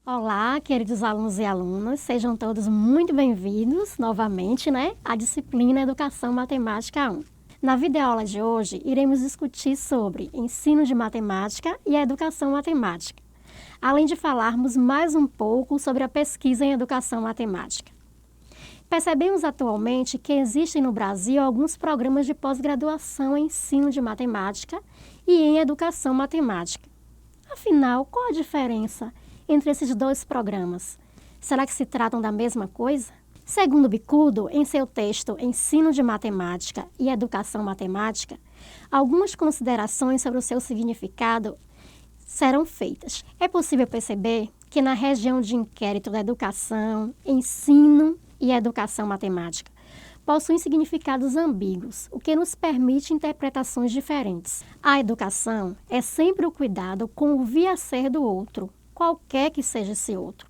Olá, queridos alunos e alunas, sejam todos muito bem-vindos novamente, à disciplina Educação Matemática 1. Na videoaula de hoje, iremos discutir sobre ensino de matemática e a educação matemática, além de falarmos mais um pouco sobre a pesquisa em educação matemática. Percebemos atualmente que existem no Brasil alguns programas de pós-graduação em ensino de matemática e em educação matemática. Afinal, qual a diferença entre esses dois programas? Será que se tratam da mesma coisa? Segundo Bicudo, em seu texto Ensino de Matemática e Educação Matemática, algumas considerações sobre o seu significado serão feitas. É possível perceber que na região de inquérito da educação, ensino e educação matemática possuem significados ambíguos, o que nos permite interpretações diferentes. A educação é sempre o cuidado com o vir a ser do outro, qualquer que seja esse outro.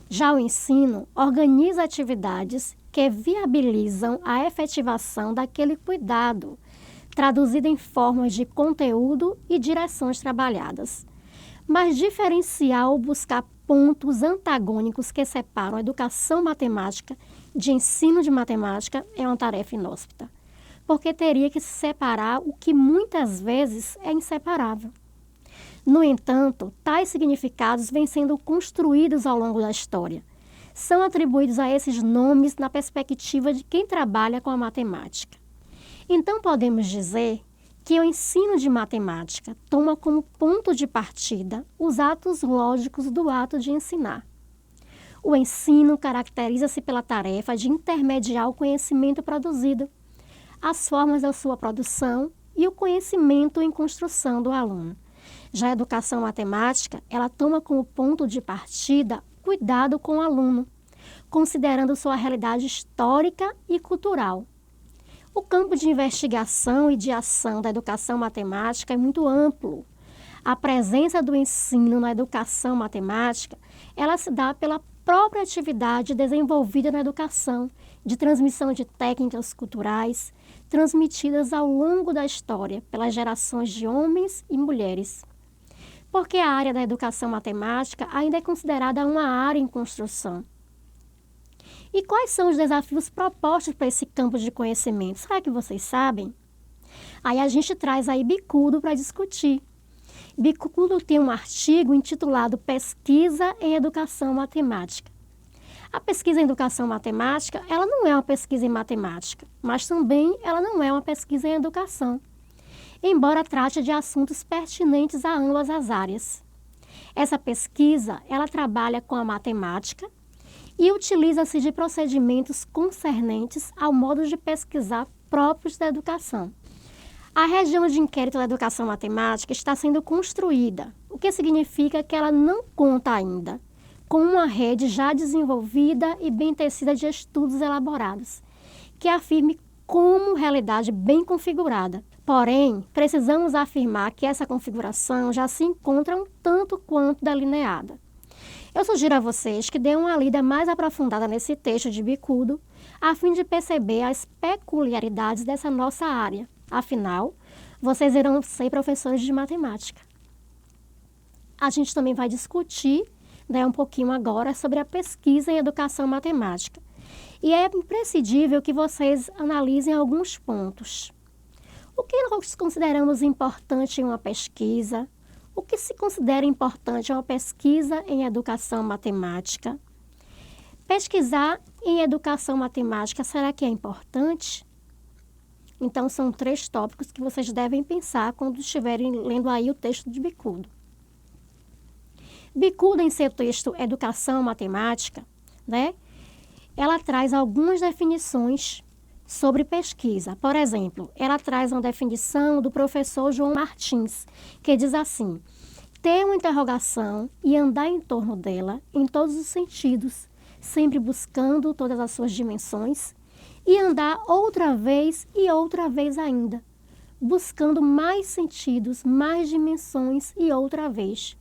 Já o ensino organiza atividades que viabilizam a efetivação daquele cuidado, traduzido em formas de conteúdo e direções trabalhadas. Mas diferenciar ou buscar pontos antagônicos que separam a educação matemática de ensino de matemática é uma tarefa inóspita, porque teria que se separar o que muitas vezes é inseparável. No entanto, tais significados vêm sendo construídos ao longo da história. São atribuídos a esses nomes na perspectiva de quem trabalha com a matemática. Então, podemos dizer que o ensino de matemática toma como ponto de partida os atos lógicos do ato de ensinar. O ensino caracteriza-se pela tarefa de intermediar o conhecimento produzido, as formas da sua produção e o conhecimento em construção do aluno. Já a educação matemática, ela toma como ponto de partida cuidado com o aluno, considerando sua realidade histórica e cultural. O campo de investigação e de ação da educação matemática é muito amplo. A presença do ensino na educação matemática, ela se dá pela própria atividade desenvolvida na educação, de transmissão de técnicas culturais, transmitidas ao longo da história pelas gerações de homens e mulheres. Porque a área da educação matemática ainda é considerada uma área em construção. E quais são os desafios propostos para esse campo de conhecimento? Será que vocês sabem? Aí a gente traz aí Bicudo para discutir. Bicudo tem um artigo intitulado Pesquisa em Educação Matemática. A pesquisa em educação matemática, ela não é uma pesquisa em matemática, mas também ela não é uma pesquisa em educação, embora trate de assuntos pertinentes a ambas as áreas. Essa pesquisa, ela trabalha com a matemática e utiliza-se de procedimentos concernentes ao modo de pesquisar próprios da educação. A região de inquérito da educação matemática está sendo construída, o que significa que ela não conta ainda com uma rede já desenvolvida e bem tecida de estudos elaborados, que afirme como realidade bem configurada. Porém, precisamos afirmar que essa configuração já se encontra um tanto quanto delineada. Eu sugiro a vocês que deem uma lida mais aprofundada nesse texto de Bicudo, a fim de perceber as peculiaridades dessa nossa área. Afinal, vocês irão ser professores de matemática. A gente também vai discutir, um pouquinho agora, sobre a pesquisa em educação matemática. E é imprescindível que vocês analisem alguns pontos. O que nós consideramos importante em uma pesquisa? O que se considera importante em uma pesquisa em educação matemática? Pesquisar em educação matemática, será que é importante? Então, são 3 tópicos que vocês devem pensar quando estiverem lendo aí o texto de Bicudo. Bicudo, em seu texto Educação Matemática, ela traz algumas definições sobre pesquisa. Por exemplo, ela traz uma definição do professor João Martins, que diz assim: ter uma interrogação e andar em torno dela em todos os sentidos, sempre buscando todas as suas dimensões, e andar outra vez e outra vez ainda, buscando mais sentidos, mais dimensões e outra vez.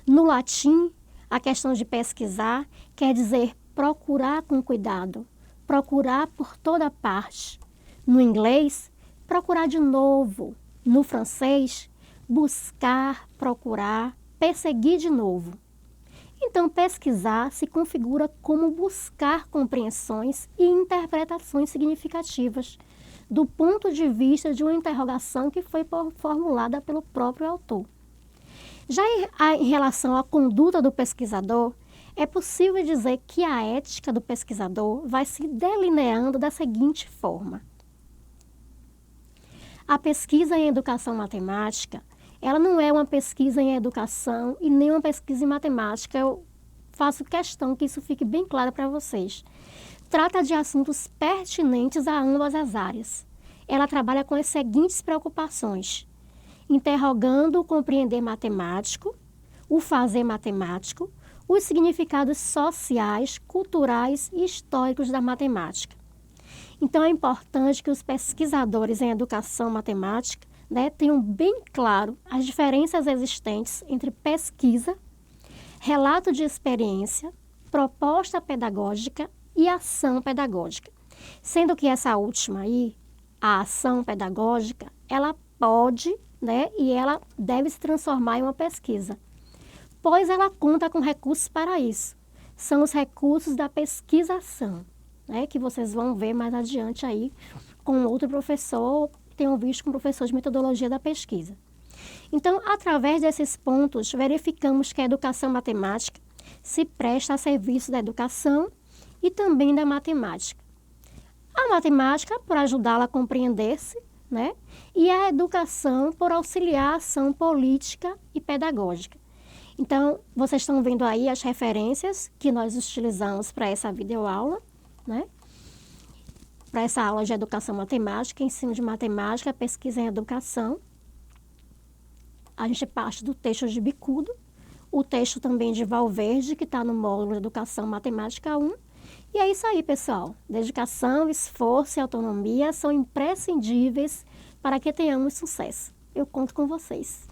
No latim, a questão de pesquisar quer dizer procurar com cuidado, procurar por toda parte. No inglês, procurar de novo. No francês, buscar, procurar, perseguir de novo. Então, pesquisar se configura como buscar compreensões e interpretações significativas do ponto de vista de uma interrogação que foi formulada pelo próprio autor. Já em relação à conduta do pesquisador, é possível dizer que a ética do pesquisador vai se delineando da seguinte forma. A pesquisa em educação matemática, ela não é uma pesquisa em educação e nem uma pesquisa em matemática. Eu faço questão que isso fique bem claro para vocês. Trata de assuntos pertinentes a ambas as áreas. Ela trabalha com as seguintes preocupações: interrogando o compreender matemático, o fazer matemático, os significados sociais, culturais e históricos da matemática. Então, é importante que os pesquisadores em educação matemática, tenham bem claro as diferenças existentes entre pesquisa, relato de experiência, proposta pedagógica e ação pedagógica. Sendo que essa última aí, a ação pedagógica, ela pode, e ela deve se transformar em uma pesquisa, pois ela conta com recursos para isso. São os recursos da pesquisação, que vocês vão ver mais adiante aí com outro professor, tenham visto com o professor de metodologia da pesquisa. Então, através desses pontos, verificamos que a educação matemática se presta a serviço da educação e também da matemática. A matemática por ajudá-la a compreender-se, e a educação por auxiliar a ação política e pedagógica. Então, vocês estão vendo aí as referências que nós utilizamos para essa videoaula, para essa aula de educação matemática, ensino de matemática, pesquisa em educação. A gente parte do texto de Bicudo, o texto também de Valverde, que está no módulo de Educação Matemática 1. E é isso aí, pessoal. Dedicação, esforço e autonomia são imprescindíveis para que tenhamos sucesso. Eu conto com vocês.